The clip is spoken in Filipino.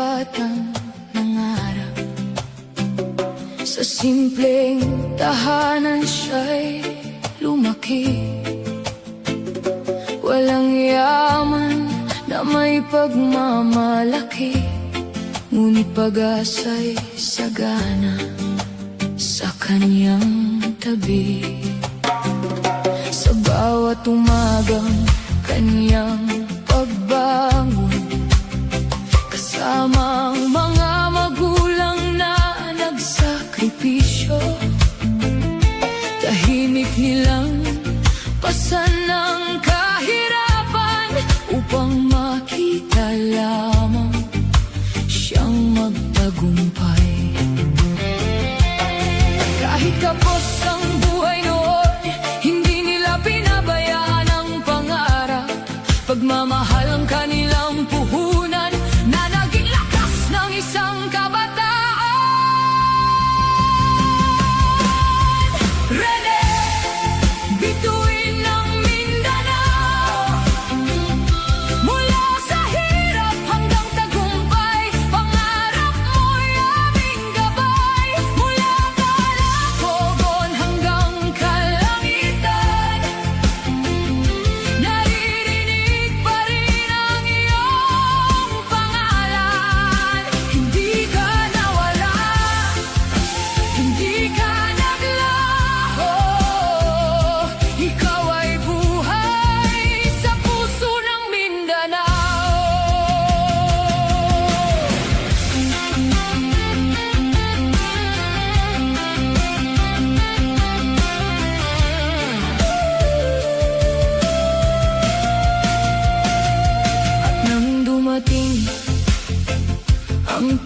batang nangarap. Sa simpleng tahanan siya'y lumaki. Walang yaman na may pagmamalaki, ngunit pag-asa'y sagana sa kanyang tabi. Sa bawat umagang kanyang pagbangon, kasama ang mga magulang na nagsakripisyo, tahimik nilang pasan ng kahirapan upang makita lamang siyang magtagumpay. Kahit kapos ang buhay noon, hindi nila pinabayaan ang pangarap. Pagmamahal ang kanilang puhunan na naging lakas ng isang kabataan. Rene, bituin ng Mindanao, mula sa hirap hanggang tagumpay, pangarap mo'y aming gabay. Mula Calacogon hanggang kalangitan, naririnig pa rin ang iyong pangalan. Hindi ka nawala, hindi ka naglaho, ikaw ay buhay sa puso ng Mindanao. At nang dumating ang